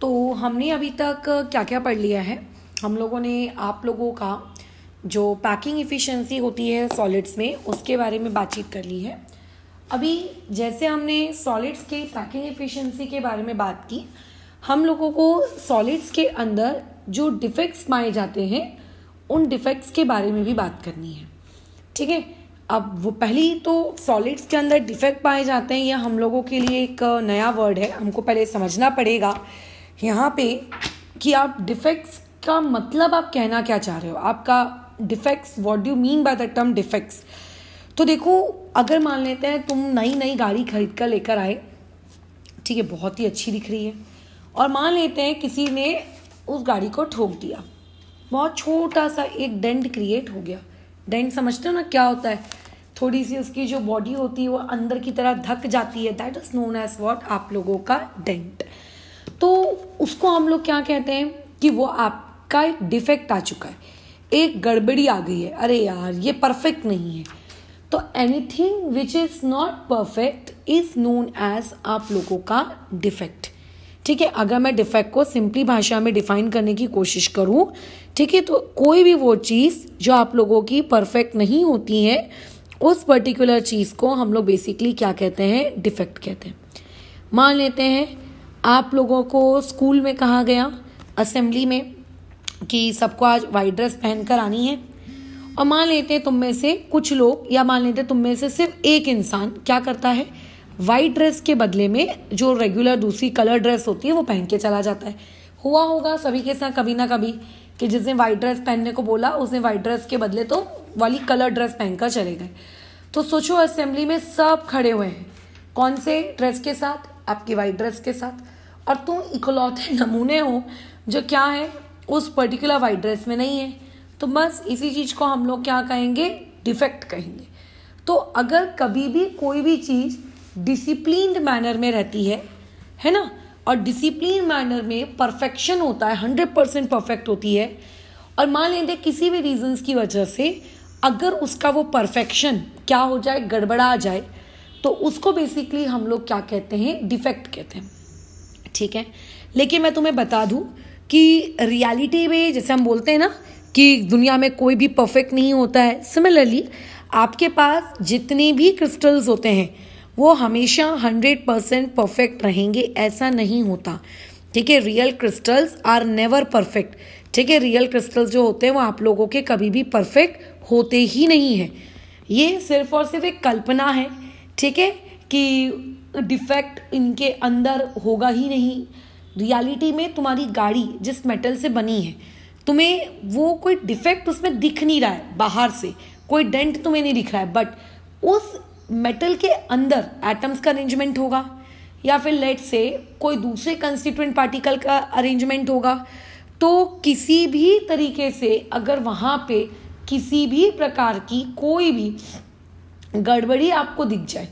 तो हमने अभी तक क्या क्या पढ़ लिया है। हम लोगों ने आप लोगों का जो पैकिंग एफिशिएंसी होती है सॉलिड्स में उसके बारे में बातचीत कर ली है। अभी जैसे हमने सॉलिड्स के पैकिंग एफिशिएंसी के बारे में बात की, हम लोगों को सॉलिड्स के अंदर जो डिफेक्ट्स पाए जाते हैं उन डिफेक्ट्स के बारे में भी बात करनी है। ठीक है, अब वो पहली तो सॉलिड्स के अंदर डिफेक्ट पाए जाते हैं, यह हम लोगों के लिए एक नया वर्ड है। हमको पहले समझना पड़ेगा यहाँ पे कि आप डिफेक्ट्स का मतलब आप कहना क्या चाह रहे हो। आपका defects, what do you mean by the term defects. तो देखो, अगर मान लेते हैं तुम नई गाड़ी खरीद कर लेकर आए, ठीक है, बहुत ही अच्छी दिख रही है, और मान लेते हैं किसी ने उस गाड़ी को ठोक दिया, बहुत छोटा सा एक डेंट क्रिएट हो गया। डेंट समझते हो ना क्या होता है, थोड़ी सी उसकी जो बॉडी होती है वो अंदर की तरह धक जाती है, that is known as what, आप लोगों का डेंट। तो उसको हम लोग क्या कहते हैं कि वो आपका एक डिफेक्ट आ चुका है, एक गड़बड़ी आ गई है, अरे यार ये परफेक्ट नहीं है। तो anything which is not perfect is known as आप लोगों का डिफेक्ट। ठीक है, अगर मैं डिफेक्ट को सिंपली भाषा में डिफाइन करने की कोशिश करूं, ठीक है, तो कोई भी वो चीज़ जो आप लोगों की परफेक्ट नहीं होती है, उस पर्टिकुलर चीज़ को हम लोग बेसिकली क्या कहते हैं, डिफेक्ट कहते हैं। मान लेते हैं आप लोगों को स्कूल में कहा गया असेंबली में कि सबको आज वाइट ड्रेस पहनकर आनी है, और मान लेते हैं तुम में से कुछ लोग, या मान लेते हैं तुम में से सिर्फ एक इंसान क्या करता है, वाइट ड्रेस के बदले में जो रेगुलर दूसरी कलर ड्रेस होती है वो पहन के चला जाता है। हुआ होगा सभी के साथ कभी ना कभी कि जिसने वाइट ड्रेस पहनने को बोला उसने वाइट ड्रेस के बदले तो वाली कलर ड्रेस पहनकर चले गए। तो सोचो असेंबली में सब खड़े हुए हैं, कौन से ड्रेस के साथ, आपकी वाइट ड्रेस के साथ, और तुम इकलौते नमूने हो जो क्या है, उस पर्टिकुलर वाइट ड्रेस में नहीं है। तो बस इसी चीज़ को हम लोग क्या कहेंगे, डिफेक्ट कहेंगे। तो अगर कभी भी कोई भी चीज़ डिसिप्लिन्ड मैनर में रहती है ना, और डिसिप्लिन मैनर में परफेक्शन होता है, 100% परफेक्ट होती है, और मान लेते किसी भी रीजंस की वजह से अगर उसका वो परफेक्शन क्या हो जाए, गड़बड़ा जाए, तो उसको बेसिकली हम लोग क्या कहते हैं, डिफेक्ट कहते हैं। ठीक है, लेकिन मैं तुम्हें बता दूं कि रियलिटी में जैसे हम बोलते हैं ना कि दुनिया में कोई भी परफेक्ट नहीं होता है, सिमिलरली आपके पास जितने भी क्रिस्टल्स होते हैं वो हमेशा 100% परफेक्ट रहेंगे, ऐसा नहीं होता। ठीक है, real crystals are never perfect. ठीक है, रियल क्रिस्टल्स जो होते हैं वो आप लोगों के कभी भी परफेक्ट होते ही नहीं है। ये सिर्फ और सिर्फ एक कल्पना है, ठीक है, कि डिफेक्ट इनके अंदर होगा ही नहीं। रियलिटी में तुम्हारी गाड़ी जिस मेटल से बनी है, तुम्हें वो कोई डिफेक्ट उसमें दिख नहीं रहा है, बाहर से कोई डेंट तुम्हें नहीं दिख रहा है, बट उस मेटल के अंदर एटम्स का अरेंजमेंट होगा, या फिर लेट से कोई दूसरे कंस्टिट्यूएंट पार्टिकल का अरेंजमेंट होगा। तो किसी भी तरीके से अगर वहाँ पे किसी भी प्रकार की कोई भी गड़बड़ी आपको दिख जाए,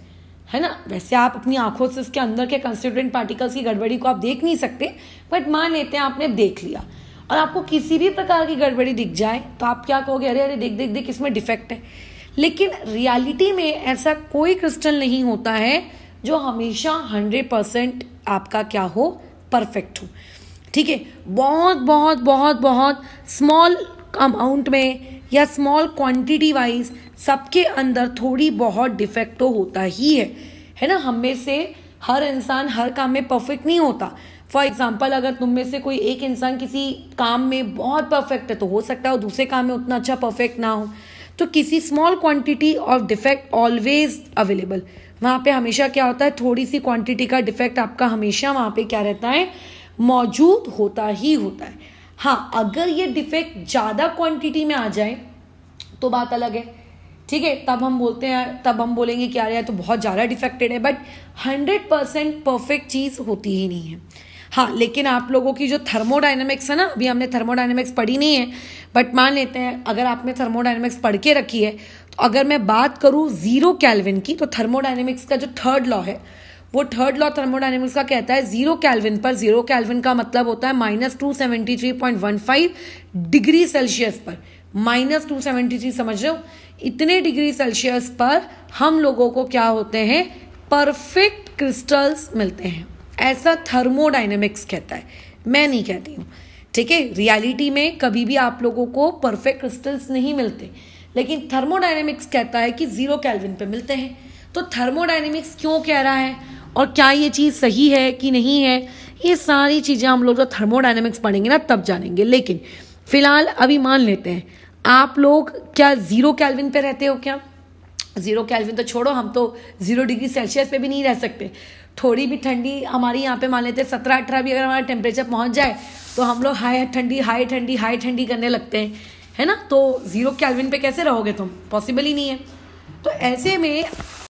है ना, वैसे आप अपनी आंखों से उसके अंदर के कंस्टिट्यूएंट पार्टिकल्स की गड़बड़ी को आप देख नहीं सकते, बट मान लेते हैं आपने देख लिया और आपको किसी भी प्रकार की गड़बड़ी दिख जाए, तो आप क्या कहोगे, अरे अरे देख देख देख इसमें डिफेक्ट है। लेकिन रियलिटी में ऐसा कोई क्रिस्टल नहीं होता है जो हमेशा 100% आपका क्या हो, परफेक्ट हो। ठीक है, बहुत बहुत बहुत बहुत स्मॉल अमाउंट में या स्मॉल क्वांटिटी वाइज सबके अंदर थोड़ी बहुत डिफेक्ट तो होता ही है ना। हम में से हर इंसान हर काम में परफेक्ट नहीं होता। फॉर एग्जाम्पल, अगर तुम में से कोई एक इंसान किसी काम में बहुत परफेक्ट है, तो हो सकता है वो दूसरे काम में उतना अच्छा परफेक्ट ना हो। तो किसी small quantity of defect always available, वहाँ पे हमेशा क्या होता है, थोड़ी सी क्वांटिटी का डिफेक्ट आपका हमेशा वहाँ पे क्या रहता है, मौजूद होता ही होता है। हाँ, अगर ये डिफेक्ट ज़्यादा क्वांटिटी में आ जाए तो बात अलग है। ठीक है, तब हम बोलेंगे कि यार तो बहुत ज़्यादा डिफेक्टेड है, बट 100% परफेक्ट चीज़ होती ही नहीं है। हाँ, लेकिन आप लोगों की जो थर्मोडायनेमिक्स है ना, अभी हमने थर्मोडायनेमिक्स पढ़ी नहीं है, बट मान लेते हैं अगर आपने थर्मोडायनेमिक्स पढ़ के रखी है, तो अगर मैं बात करूँ 0 केल्विन की, तो थर्मोडायनेमिक्स का जो थर्ड लॉ है, वो थर्ड लॉ थर्मोडायनेमिक्स का कहता है 0 केल्विन पर, 0 केल्विन का मतलब होता है -273.15 डिग्री सेल्सियस पर, -273 समझ रहे हो, इतने डिग्री सेल्सियस पर हम लोगों को क्या होते हैं, परफेक्ट क्रिस्टल्स मिलते हैं। ऐसा थर्मोडायनेमिक्स कहता है। मैं नहीं कहती हूँ, ठीक है। रियलिटी में कभी भी आप लोगों को परफेक्ट क्रिस्टल्स नहीं मिलते, लेकिन थर्मोडायनेमिक्स कहता है कि 0 केल्विन पे मिलते हैं। तो थर्मोडायनेमिक्स क्यों कह रहा है और क्या ये चीज़ सही है कि नहीं है, ये सारी चीज़ें हम लोग जब थर्मोडायनेमिक्स पढ़ेंगे ना तब जानेंगे। लेकिन फिलहाल अभी मान लेते हैं आप लोग क्या 0 केल्विन पे रहते हो क्या? 0 केल्विन तो छोड़ो, हम तो 0 डिग्री सेल्सियस पे भी नहीं रह सकते। थोड़ी भी ठंडी हमारी यहाँ पे मान लेते हैं 17-18 भी अगर हमारा टेम्परेचर पहुँच जाए तो हम लोग हाई ठंडी करने लगते हैं, है ना। तो 0 केल्विन पे कैसे रहोगे तुम? पॉसिबल ही नहीं है। तो ऐसे में